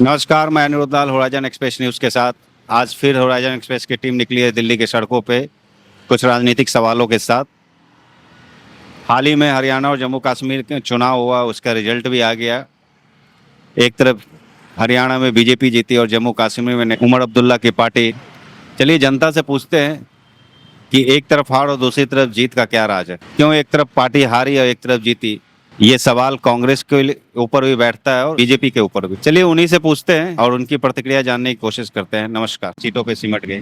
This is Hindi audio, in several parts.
नमस्कार, मैं अनिरुद्ध लाल होराइजन एक्सप्रेस न्यूज़ के साथ। आज फिर होराइजन एक्सप्रेस की टीम निकली है दिल्ली की सड़कों पे कुछ राजनीतिक सवालों के साथ। हाल ही में हरियाणा और जम्मू कश्मीर के चुनाव हुआ, उसका रिजल्ट भी आ गया। एक तरफ हरियाणा में बीजेपी जीती और जम्मू कश्मीर में उमर अब्दुल्ला की पार्टी। चलिए जनता से पूछते हैं कि एक तरफ हार और दूसरी तरफ जीत का क्या राज है, क्यों एक तरफ पार्टी हारी और एक तरफ जीती। ये सवाल कांग्रेस के ऊपर भी बैठता है और बीजेपी के ऊपर भी। चलिए उन्हीं से पूछते हैं और उनकी प्रतिक्रिया जानने की कोशिश करते हैं। नमस्कार। सीटों पे सिमट गई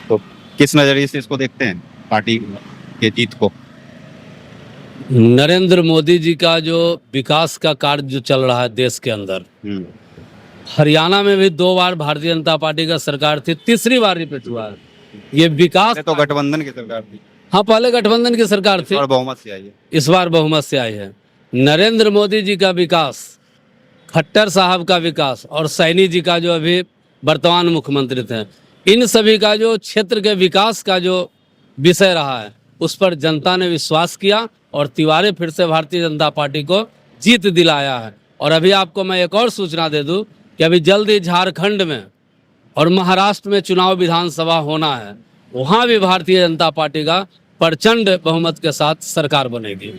तो किस नजरिए से इसको देखते हैं, पार्टी के जीत को? नरेंद्र मोदी जी का जो विकास का कार्य जो चल रहा है देश के अंदर, हरियाणा में भी 2 बार भारतीय जनता पार्टी का सरकार थी, तीसरी बार रिपीट हुआ है। ये विकास तो गठबंधन की सरकार थी। हाँ, पहले गठबंधन की सरकार थी और बहुमत से आई है। इस बार बहुमत से आई है। नरेंद्र मोदी जी का विकास, खट्टर साहब का विकास और सैनी जी का जो अभी वर्तमान मुख्यमंत्री थे, इन सभी का जो क्षेत्र के विकास का जो विषय रहा है उस पर जनता ने विश्वास किया और तिवारी फिर से भारतीय जनता पार्टी को जीत दिलाया है। और अभी आपको मैं एक और सूचना दे दूं कि अभी जल्द ही झारखंड में और महाराष्ट्र में चुनाव विधानसभा होना है, वहाँ भी भारतीय जनता पार्टी का प्रचंड बहुमत के साथ सरकार बनेगी।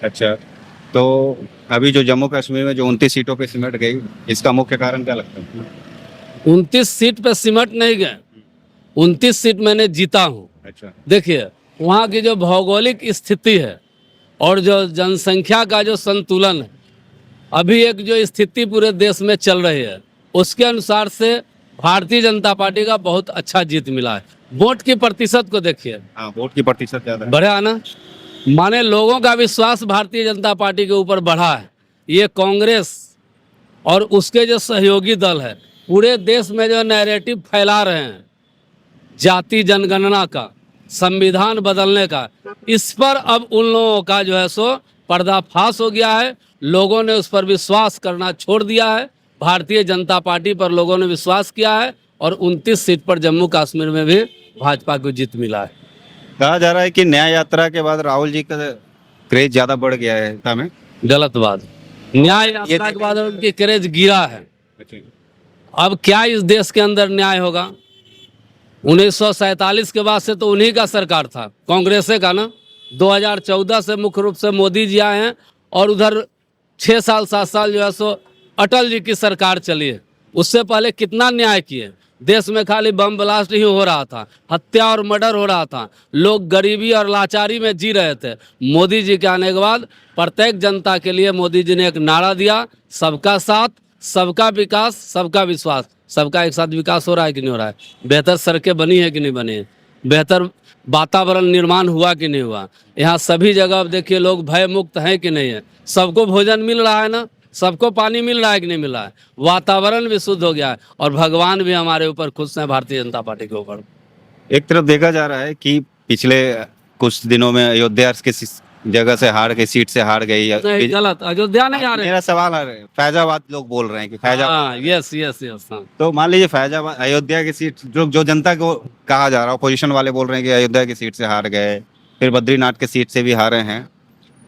अच्छा, तो अभी जो जम्मू कश्मीर में जो 29 सीटों पे सिमट गई, इसका मुख्य कारण क्या लगता है? 29 सीट पे सिमट नहीं गए, 29 सीट मैंने जीता हूँ। अच्छा, देखिए वहाँ की जो भौगोलिक स्थिति है और जो जनसंख्या का जो संतुलन है, अभी एक जो स्थिति पूरे देश में चल रही है उसके अनुसार से भारतीय जनता पार्टी का बहुत अच्छा जीत मिला है। वोट की प्रतिशत को देखिए। हाँ, वोट की प्रतिशत ज्यादा है। बढ़ा ना, माने लोगों का विश्वास भारतीय जनता पार्टी के ऊपर बढ़ा है। ये कांग्रेस और उसके जो सहयोगी दल है पूरे देश में जो नैरेटिव फैला रहे हैं जाति जनगणना का, संविधान बदलने का, इस पर अब उन लोगों का जो है सो पर्दाफाश हो गया है। लोगों ने उस पर विश्वास करना छोड़ दिया है। भारतीय जनता पार्टी पर लोगों ने विश्वास किया है और 29 सीट पर जम्मू कश्मीर में भी भाजपा को जीत मिला है। कहा जा रहा है कि न्याय यात्रा के बाद राहुल जी का क्रेज ज्यादा बढ़ गया है नेता में। गलत बात। न्याय यात्रा के बाद उनकी क्रेज गिरा है। अब क्या इस देश के अंदर न्याय होगा? 1947 के बाद से तो उन्हीं का सरकार था, कांग्रेस का ना। 2014 से मुख्य रूप से मोदी जी आए हैं और उधर 6 साल 7 साल जो है सो अटल जी की सरकार चली है। उससे पहले कितना न्याय किए? देश में खाली बम ब्लास्ट ही हो रहा था, हत्या और मर्डर हो रहा था, लोग गरीबी और लाचारी में जी रहे थे। मोदी जी के आने के बाद प्रत्येक जनता के लिए मोदी जी ने एक नारा दिया, सबका साथ, सबका विकास, सबका विश्वास। सबका एक साथ विकास हो रहा है कि नहीं हो रहा है? बेहतर सड़कें बनी है कि नहीं बनी है? बेहतर वातावरण निर्माण हुआ कि नहीं हुआ? यहाँ सभी जगह अब देखिए लोग भय मुक्त हैं कि नहीं है? सबको भोजन मिल रहा है ना? सबको पानी मिल रहा है कि नहीं मिल रहा है? वातावरण भी शुद्ध हो गया है और भगवान भी हमारे ऊपर खुश हैं, भारतीय जनता पार्टी के ऊपर। एक तरफ देखा जा रहा है कि पिछले कुछ दिनों में अयोध्या की जगह से हार गई, सीट से हार गई। नहीं, गलत। अयोध्या नहीं आ रहे। मेरा सवाल आ रहा है, फैजाबाद लोग बोल रहे हैं कि फैजाबाद। Yes yes yes. तो मान लीजिए फैजाबाद, अयोध्या की सीट जो जनता को कहा जा रहा है, अपोजिशन वाले बोल रहे हैं कि अयोध्या की सीट से हार गए, फिर बद्रीनाथ की सीट से भी हारे हैं।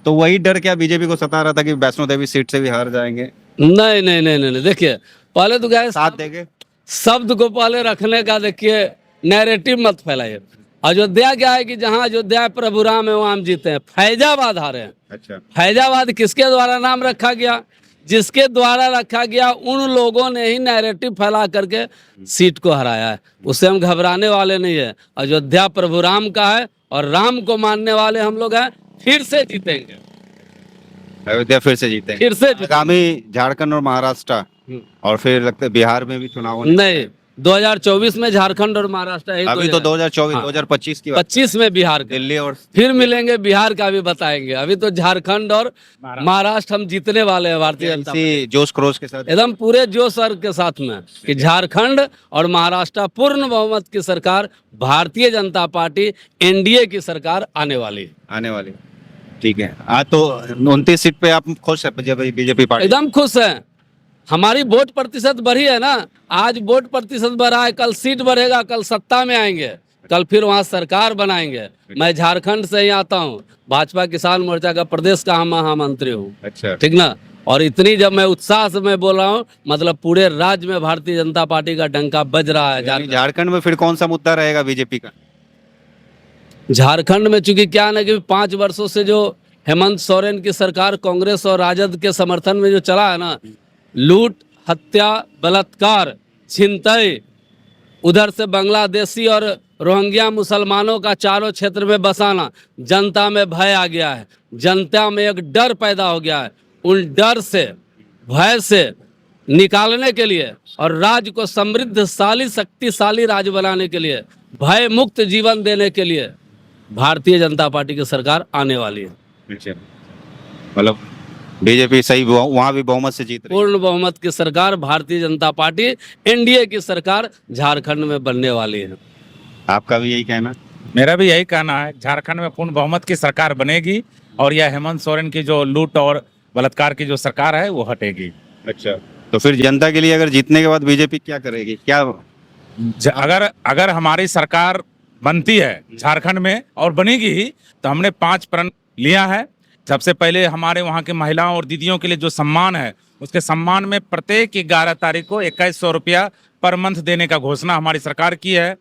तो वही डर क्या बीजेपी को सता रहा था कि वैष्णो देवी सीट से भी हार जाएंगे? नहीं नहीं नहीं नहीं, देखिए पहले तो क्या साथ देंगे। शब्द को पहले रखने का देखिए, नैरेटिव मत फैलाइए। अयोध्या क्या है कि जहाँ अयोध्या प्रभु राम है वहाँ हम जीते हैं। फैजाबाद हारे हैं। अच्छा, फैजाबाद किसके द्वारा नाम रखा गया? जिसके द्वारा रखा गया उन लोगों ने ही नैरेटिव फैला करके सीट को हराया है। उससे हम घबराने वाले नहीं है। अयोध्या प्रभु राम का है और राम को मानने वाले हम लोग हैं। फिर से जीतेंगे, अयोध्या फिर से जीतेंगे। फिर से जीतेंगे। आगामी झारखंड और महाराष्ट्र और फिर लगता है बिहार में भी चुनाव होने। नहीं, 2024 में झारखंड और महाराष्ट्र है। अभी तो 2024 हाँ। 2025 की बात। 25 में बिहार के। दिल्ली और फिर मिलेंगे, बिहार का भी बताएंगे। अभी तो झारखंड और महाराष्ट्र हम जीतने वाले हैं भारतीय जनता पार्टी। इसी जोश क्रोश के साथ एकदम पूरे जोश और के साथ में कि झारखंड और महाराष्ट्र पूर्ण बहुमत की सरकार, भारतीय जनता पार्टी एनडीए की सरकार आने वाली है। ठीक है। आज तो 29 सीट पे आप खुश है बीजेपी पार्टी? एकदम खुश है। हमारी वोट प्रतिशत बढ़ी है ना। आज वोट प्रतिशत बढ़ा है, कल सीट बढ़ेगा, कल सत्ता में आएंगे, कल फिर वहाँ सरकार बनाएंगे। मैं झारखंड से ही आता हूँ, भाजपा किसान मोर्चा का प्रदेश का महामंत्री हूँ। अच्छा, ठीक ना। और इतनी जब मैं उत्साह से मैं बोल रहा हूँ, मतलब पूरे राज्य में भारतीय जनता पार्टी का डंका बज रहा है। यानी झारखंड में फिर कौन सा मुद्दा रहेगा बीजेपी का? झारखंड में चूंकि क्या ना कि 5 वर्षों से जो हेमंत सोरेन की सरकार कांग्रेस और राजद के समर्थन में जो चला है ना, लूट, हत्या, बलात्कार, छिनतई, उधर से बांग्लादेशी और रोहिंग्या मुसलमानों का चारों क्षेत्र में बसाना, जनता में भय आ गया है, जनता में एक डर पैदा हो गया है। उन डर से, भय से निकालने के लिए और राज्य को समृद्धशाली, शक्तिशाली राज्य बनाने के लिए, भय मुक्त जीवन देने के लिए भारतीय जनता पार्टी की सरकार आने वाली है। मतलब बीजेपी सही वहां भी बहुमत से जीत रही है। पूर्ण बहुमत की सरकार, भारतीय जनता पार्टी, एनडीए की सरकार झारखंड में बनने वाली है। आपका भी यही कहना? मेरा भी यही कहना है, झारखंड में पूर्ण बहुमत की सरकार बनेगी और यह हेमंत सोरेन की जो लूट और बलात्कार की जो सरकार है वो हटेगी। अच्छा, तो फिर जनता के लिए अगर जीतने के बाद बीजेपी क्या करेगी? क्या अगर हमारी सरकार बनती है झारखंड में और बनेगी ही, तो हमने 5 प्रण लिया है। सबसे पहले हमारे वहाँ के महिलाओं और दीदियों के लिए जो सम्मान है, उसके सम्मान में प्रत्येक 11 तारीख को 2100 रुपया पर मंथ देने का घोषणा हमारी सरकार की है।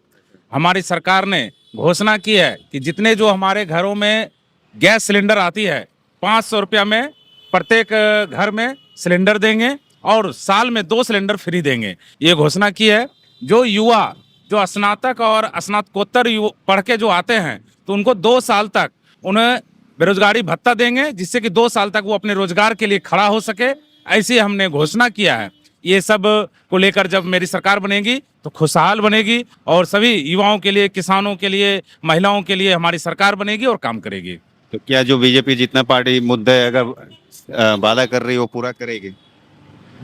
हमारी सरकार ने घोषणा की है कि जितने जो हमारे घरों में गैस सिलेंडर आती है, 500 रुपया में प्रत्येक घर में सिलेंडर देंगे और साल में 2 सिलेंडर फ्री देंगे, ये घोषणा की है। जो युवा जो स्नातक और स्नातकोत्तर पढ़ के जो आते हैं, तो उनको 2 साल तक उन्हें बेरोजगारी भत्ता देंगे, जिससे कि 2 साल तक वो अपने रोजगार के लिए खड़ा हो सके, ऐसी हमने घोषणा किया है। ये सब को लेकर जब मेरी सरकार बनेगी तो खुशहाल बनेगी और सभी युवाओं के लिए, किसानों के लिए, महिलाओं के लिए हमारी सरकार बनेगी और काम करेगी। तो क्या जो बीजेपी जितना पार्टी मुद्दे अगर वादा कर रही है वो पूरा करेगी?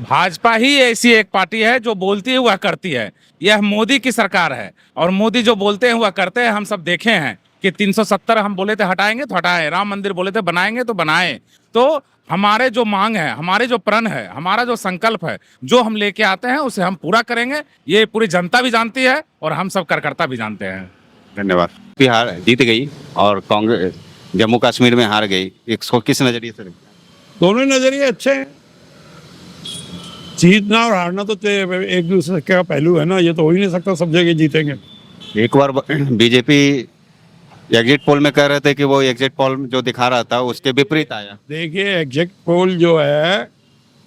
भाजपा ही ऐसी एक पार्टी है जो बोलती है वह करती है। यह मोदी की सरकार है और मोदी जो बोलते हैं वह करते हैं। हम सब देखे हैं कि 370 हम बोले थे हटाएंगे तो हटाए, राम मंदिर बोले थे बनाएंगे तो बनाए। तो हमारे जो मांग है, हमारे जो प्रण है, हमारा जो संकल्प है, जो हम लेके आते हैं उसे हम पूरा करेंगे। ये पूरी जनता भी जानती है और हम सब कार्यकर्ता भी जानते हैं। धन्यवाद। बिहार जीत गई और कांग्रेस जम्मू कश्मीर में हार गई, इसको किस नजरिए से देखते हैं? दोनों नजरिए अच्छे हैं। जीतना और हारना तो एक दूसरे का पहलू है ना, ये तो हो ही नहीं सकता सब जगह जीतेंगे। एक बार बीजेपी एग्जिट पोल में कह रहे थे कि वो एग्जिट पोल जो दिखा रहा था उसके विपरीत आया। देखिए, एग्जैक्ट पोल जो है,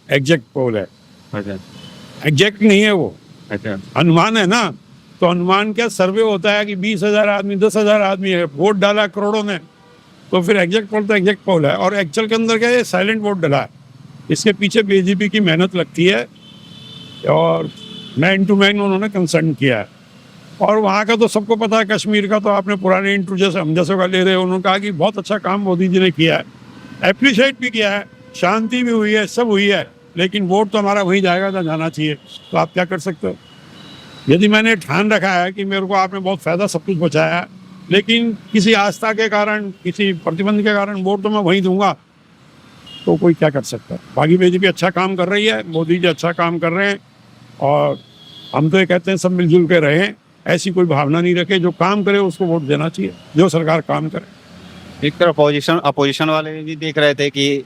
एग्जैक्ट पोल है, अच्छा एग्जैक्ट नहीं है वो, अच्छा अनुमान है ना। तो अनुमान क्या, सर्वे होता है कि 20,000 आदमी, 10,000 आदमी है, वोट डाला करोड़ों ने, तो फिर एग्जैक्ट पोल तो एग्जैक्ट पोल है। और एक्चुअल के अंदर क्या है, साइलेंट वोट डला है। इसके पीछे बीजेपी की मेहनत लगती है और मैन टू मैन उन्होंने कंसर्न किया है। और वहाँ का तो सबको पता है, कश्मीर का तो आपने पुराने इंटरव्यू जैसे हम जैसे का ले रहे हो, उन्होंने कहा कि बहुत अच्छा काम मोदी जी ने किया है, एप्रिशिएट भी किया है, शांति भी हुई है, सब हुई है, लेकिन वोट तो हमारा वहीं जाएगा जहाँ जाना चाहिए। तो आप क्या कर सकते हो? यदि मैंने ठान रखा है कि मेरे को आपने बहुत फ़ायदा सब कुछ पहुँचाया है, लेकिन किसी आस्था के कारण, किसी प्रतिबंध के कारण वोट तो मैं वहीं दूंगा, तो कोई क्या कर सकता है? बाकी बीजेपी अच्छा काम कर रही है, मोदी जी अच्छा काम कर रहे हैं और हम तो ये कहते हैं सब मिलजुल के रहें, ऐसी कोई भावना नहीं रखे। जो काम करे उसको वोट देना चाहिए, जो सरकार काम करे। एक तरफ अपोजिशन वाले भी देख रहे थे कि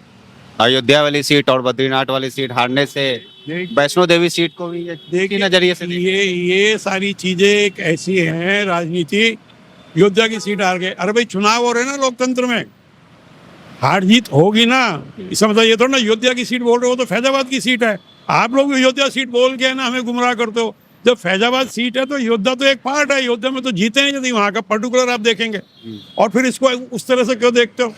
अयोध्या वाली सीट और बद्रीनाथ वाली सीट हारने से वैष्णो देवी सीट को भी देखिए नजरिए से ये सारी चीजें एक ऐसी हैं, राजनीति। अयोध्या की सीट हार गए, अरे भाई चुनाव हो रहे ना लोकतंत्र में, हार जीत होगी ना। इसका मतलब ये थोड़ा ना अयोध्या की सीट बोल रहे हो तो फैजाबाद की सीट है। आप लोग अयोध्या सीट बोल के ना हमें गुमराह करते हो। जब फैजाबाद सीट है तो अयोध्या तो एक पार्ट है, अयोध्या में तो जीते हैं यदि वहाँ का पर्टिकुलर आप देखेंगे, और फिर इसको उस तरह से क्यों देखते हो?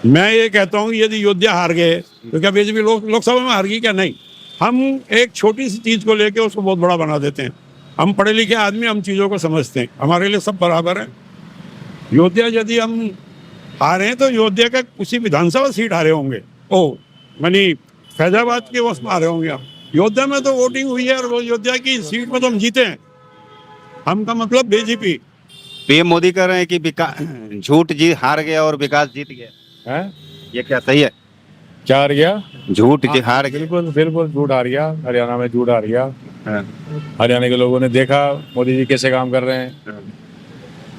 मैं ये कहता हूँ यदि अयोध्या हार गए तो क्या बीजेपी लोकसभा में हार गई? क्या नहीं। हम एक छोटी सी चीज़ को लेके उसको बहुत बड़ा बना देते हैं। हम पढ़े लिखे आदमी, हम चीज़ों को समझते हैं, हमारे लिए सब बराबर है। अयोध्या यदि हम हारे हैं तो अयोध्या का उसी विधानसभा सीट हारे होंगे, मानी फैजाबाद के उसमें हारे होंगे हम। अयोध्या में तो वोटिंग हुई है और वो अयोध्या की सीट में तो हम जीते हैं। हम का मतलब बीजेपी। पीएम मोदी कह रहे हैं कि झूठ जी हार गया और विकास जीत गया है। ये क्या सही है? क्या हार गया? झूठ जी हार गया। बिल्कुल बिल्कुल झूठ हार गया। हरियाणा में झूठ हार गया। हरियाणा के लोगों ने देखा मोदी जी कैसे काम कर रहे हैं,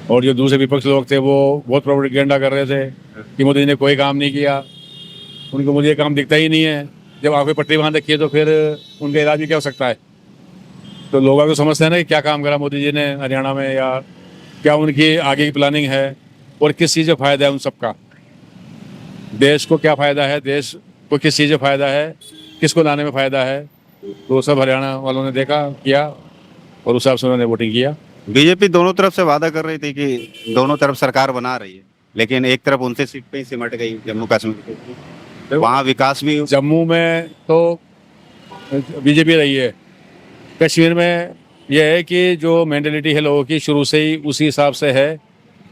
और जो दूसरे विपक्ष लोग थे वो बहुत प्रोपेगेंडा कर रहे थे कि मोदी जी ने कोई काम नहीं किया। उनको मुझे ये काम दिखता ही नहीं है। जब आंखें पट्टी बांध रखी है तो फिर उनका इलाज भी क्या हो सकता है। तो लोग तो समझते हैं ना कि क्या काम करा मोदी जी ने हरियाणा में, या क्या उनकी आगे की प्लानिंग है और किस चीज़ में फ़ायदा है उन सबका। देश को क्या फ़ायदा है, देश को किस चीज़ में फ़ायदा है, किसको लाने में फ़ायदा है, तो वो सब हरियाणा वालों ने देखा, किया और उस हिसाब से उन्होंने वोटिंग किया। बीजेपी दोनों तरफ से वादा कर रही थी कि दोनों तरफ सरकार बना रही है, लेकिन एक तरफ 29 सीट पे ही सिमट गई जम्मू कश्मीर। वहाँ विकास भी जम्मू में तो बीजेपी रही है, कश्मीर में यह है कि जो मेंटेलिटी है लोगों की शुरू से ही उसी हिसाब से है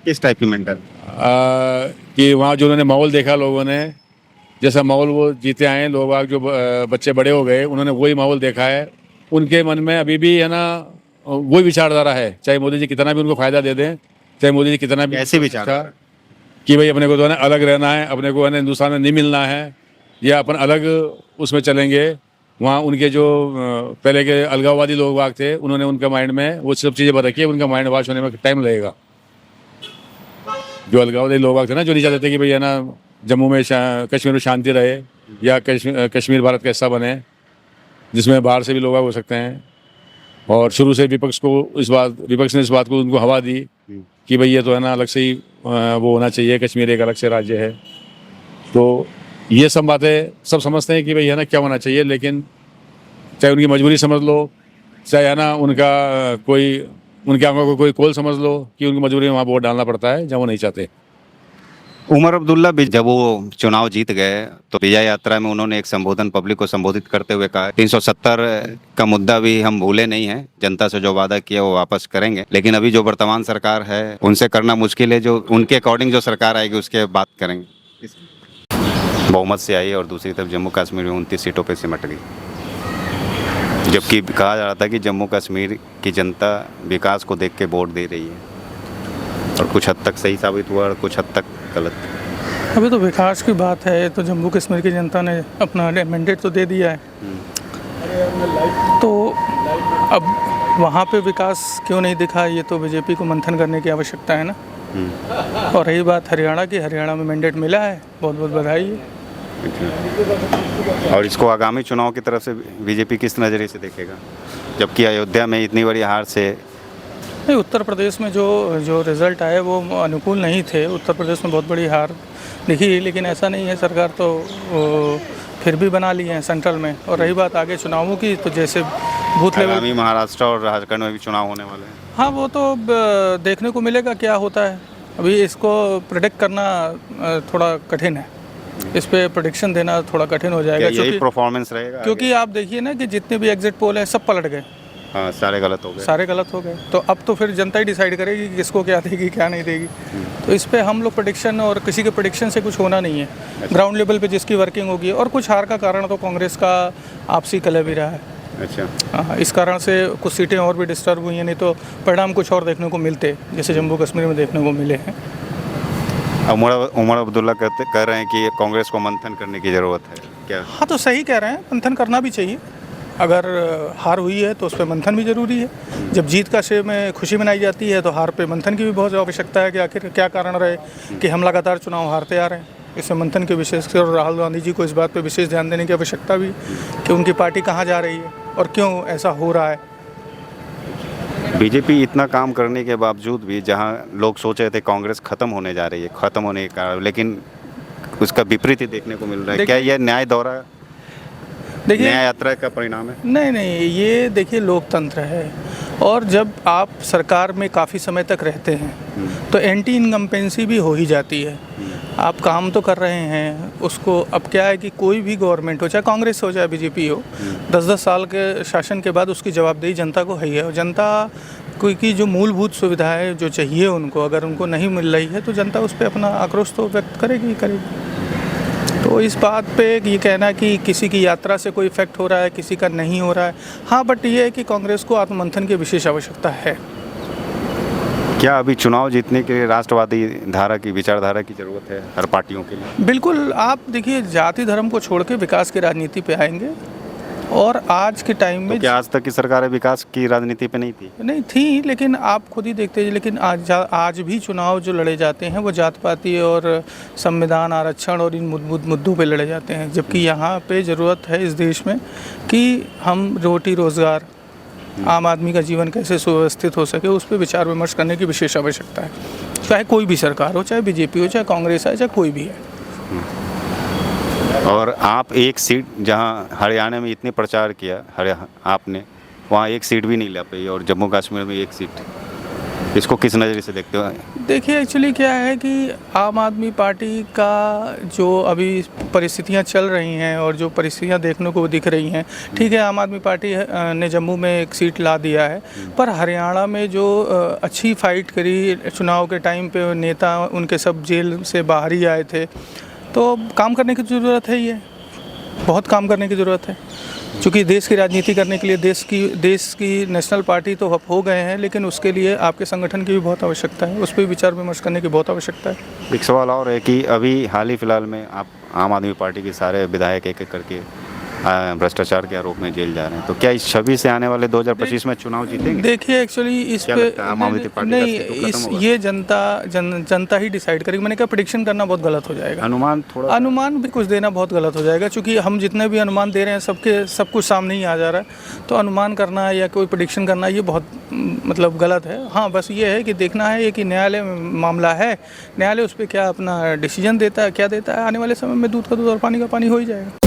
किस टाइप की मेंटल कि वहाँ जो उन्होंने माहौल देखा लोगों ने, जैसा माहौल वो जीते आए, लोग बाग जो बच्चे बड़े हो गए उन्होंने वही माहौल देखा है। उनके मन में अभी भी है ना वही विचारधारा है, चाहे मोदी जी कितना भी उनको फ़ायदा दे दें, चाहे मोदी जी कितना भी कैसे विचार कि भाई अपने को तो है ना अलग रहना है, अपने को है ना हिंदुस्तान में नहीं मिलना है, या अपन अलग उसमें चलेंगे। वहाँ उनके जो पहले के अलगाववादी लोग बाग थे उन्होंने उनके माइंड में वो सब चीज़ें बता रखी है, उनका माइंड वॉश होने में टाइम लगेगा। जो अलगाववादी लोग बाग थे ना, जो नहीं चाहते थे कि भाई है ना जम्मू में कश्मीर में शांति रहे, या कश्मीर भारत का हिस्सा बने जिसमें बाहर से भी लोग हो सकते हैं। और शुरू से विपक्ष ने इस बात को उनको हवा दी कि भाई ये तो है ना अलग से ही वो होना चाहिए, कश्मीर एक अलग से राज्य है। तो ये सब बातें सब समझते हैं कि भाई है ना क्या होना चाहिए, लेकिन चाहे उनकी मजबूरी समझ लो, चाहे है ना उनका कोई उनके आंखों को कोई कोल समझ लो कि उनकी मजबूरी में वहाँ वोट डालना पड़ता है जहाँ वो नहीं चाहते। उमर अब्दुल्ला भी जब वो चुनाव जीत गए तो विजय यात्रा में उन्होंने एक संबोधन पब्लिक को संबोधित करते हुए कहा 370 का मुद्दा भी हम भूले नहीं हैं, जनता से जो वादा किया वो वापस करेंगे, लेकिन अभी जो वर्तमान सरकार है उनसे करना मुश्किल है, जो उनके अकॉर्डिंग जो सरकार आएगी उसके बात करेंगे। बहुमत से आई और दूसरी तरफ जम्मू कश्मीर में 29 सीटों पर सिमट गई, जबकि कहा जा रहा था कि जम्मू कश्मीर की जनता विकास को देख के वोट दे रही है, और कुछ हद तक सही साबित हुआ और कुछ हद तक गलत। अभी तो विकास की बात है तो जम्मू कश्मीर की जनता ने अपना मैंडेट तो दे दिया है, तो अब वहाँ पे विकास क्यों नहीं दिखा, ये तो बीजेपी को मंथन करने की आवश्यकता है ना। और रही बात हरियाणा की, हरियाणा में मैंडेट मिला है, बहुत बहुत बधाई है। और इसको आगामी चुनाव की तरफ से बीजेपी किस नज़रिए से देखेगा, जबकि अयोध्या में इतनी बड़ी हार से नहीं, उत्तर प्रदेश में जो रिज़ल्ट आए वो अनुकूल नहीं थे। उत्तर प्रदेश में बहुत बड़ी हार दिखी, लेकिन ऐसा नहीं है, सरकार तो फिर भी बना ली है सेंट्रल में। और रही बात आगे चुनावों की, तो जैसे बूथ लेवल आगामी महाराष्ट्र और झारखंड में भी चुनाव होने वाले हैं। हाँ, वो तो देखने को मिलेगा क्या होता है। अभी इसको प्रेडिक्ट करना थोड़ा कठिन है, इस पे प्रेडिक्शन देना थोड़ा कठिन हो जाएगा। यही परफॉर्मेंस रहेगा क्योंकि आप देखिए ना कि जितने भी एग्जिट पोल हैं सब पलट गए। हाँ, सारे गलत हो गए, सारे गलत हो गए। तो अब तो फिर जनता ही डिसाइड करेगी कि किसको क्या देगी क्या नहीं देगी। तो इस पे हम लोग प्रेडिक्शन, और किसी के प्रेडिक्शन से कुछ होना नहीं है। ग्राउंड लेवल पे जिसकी वर्किंग होगी, और कुछ हार का कारण तो कांग्रेस का आपसी कलह भी रहा है। अच्छा, हाँ, इस कारण से कुछ सीटें और भी डिस्टर्ब हुई हैं, नहीं तो परिणाम कुछ और देखने को मिलते, जैसे जम्मू कश्मीर में देखने को मिले हैं। उमर अब्दुल्ला कह रहे हैं कि कांग्रेस को मंथन करने की ज़रूरत है क्या? हाँ, तो सही कह रहे हैं, मंथन करना भी चाहिए। अगर हार हुई है तो उस पर मंथन भी ज़रूरी है। जब जीत का श्रेय में खुशी मनाई जाती है तो हार पे मंथन की भी बहुत आवश्यकता है कि आखिर क्या कारण रहे कि हम लगातार चुनाव हारते आ रहे हैं। इसमें मंथन के विशेष, और राहुल गांधी जी को इस बात पे विशेष ध्यान देने की आवश्यकता भी कि उनकी पार्टी कहाँ जा रही है और क्यों ऐसा हो रहा है। बीजेपी इतना काम करने के बावजूद भी, जहां लोग सोच रहे थे कांग्रेस खत्म होने जा रही है, खत्म होने का, लेकिन उसका विपरीत ही देखने को मिल रहा है। क्या यह न्याय दौरा, देखिए, न्याय यात्रा का परिणाम है? नहीं, ये देखिए लोकतंत्र है, और जब आप सरकार में काफ़ी समय तक रहते हैं तो एंटी इनकम्पेंसी भी हो ही जाती है। आप काम तो कर रहे हैं उसको, अब क्या है कि कोई भी गवर्नमेंट हो, चाहे कांग्रेस हो चाहे बीजेपी हो, 10-10 साल के शासन के बाद उसकी जवाबदेही जनता को है ही है। और जनता की जो मूलभूत सुविधाएं जो चाहिए उनको, अगर उनको नहीं मिल रही है तो जनता उस पर अपना आक्रोश तो व्यक्त करेगी ही करेगी। तो इस बात पे ये कहना कि किसी की यात्रा से कोई इफेक्ट हो रहा है, किसी का नहीं हो रहा है, हाँ, बट ये है कि कांग्रेस को आत्ममंथन की विशेष आवश्यकता है। क्या अभी चुनाव जीतने के लिए राष्ट्रवादी धारा की, विचारधारा की जरूरत है हर पार्टियों के लिए? बिल्कुल। आप देखिए, जाति धर्म को छोड़ के विकास की राजनीति पे आएंगे और आज के टाइम में तो क्या आज तक की सरकारें विकास की राजनीति पे नहीं थी? नहीं थी, लेकिन आप खुद ही देखते हैं, लेकिन आज भी चुनाव जो लड़े जाते हैं वो जात पाती और संविधान, आरक्षण और इन मुद्दों पे लड़े जाते हैं, जबकि यहाँ पे ज़रूरत है इस देश में कि हम रोटी रोज़गार, आम आदमी का जीवन कैसे सुव्यवस्थित हो सके, उस पर विचार विमर्श करने की विशेष आवश्यकता है। चाहे कोई भी सरकार हो, चाहे बीजेपी हो, चाहे कांग्रेस है, चाहे कोई भी है। और आप एक सीट, जहां हरियाणा में इतने प्रचार किया आपने, वहां एक सीट भी नहीं ला पाई, और जम्मू कश्मीर में एक सीट, इसको किस नज़रिए से देखते हो? देखिए एक्चुअली क्या है कि आम आदमी पार्टी का जो अभी परिस्थितियां चल रही हैं और जो परिस्थितियां देखने को दिख रही हैं, ठीक है, आम आदमी पार्टी ने जम्मू में एक सीट ला दिया है, पर हरियाणा में जो अच्छी फाइट करी चुनाव के टाइम पे, नेता उनके सब जेल से बाहर ही आए थे, तो काम करने की ज़रूरत है, ये बहुत काम करने की ज़रूरत है, क्योंकि देश की राजनीति करने के लिए देश की नेशनल पार्टी तो हो गए हैं, लेकिन उसके लिए आपके संगठन की भी बहुत आवश्यकता है, उस पर विचार विमर्श करने की बहुत आवश्यकता है। एक सवाल और है कि अभी हाल ही फिलहाल में आप आम आदमी पार्टी के सारे विधायक एक एक करके भ्रष्टाचार के आरोप में जेल जा रहे हैं, तो क्या इस छवि से आने वाले 2025 में चुनाव जीतेंगे? देखिए एक्चुअली इस क्या पे लगता है, आम आदमी पार्टी का नहीं, अस्तित्व खत्म इस होगा? ये जनता ही डिसाइड करेगी। मैंने कहा प्रेडिक्शन करना बहुत गलत हो जाएगा, अनुमान भी कुछ देना बहुत गलत हो जाएगा, क्योंकि हम जितने भी अनुमान दे रहे हैं सब कुछ सामने ही आ जा रहा है, तो अनुमान करना या कोई प्रेडिक्शन करना ये बहुत मतलब गलत है। हाँ, बस ये है कि देखना है कि न्यायालय मामला है, न्यायालय उस पर क्या अपना डिसीजन देता है, क्या देता है, आने वाले समय में दूध का दूध और पानी का पानी हो ही जाएगा।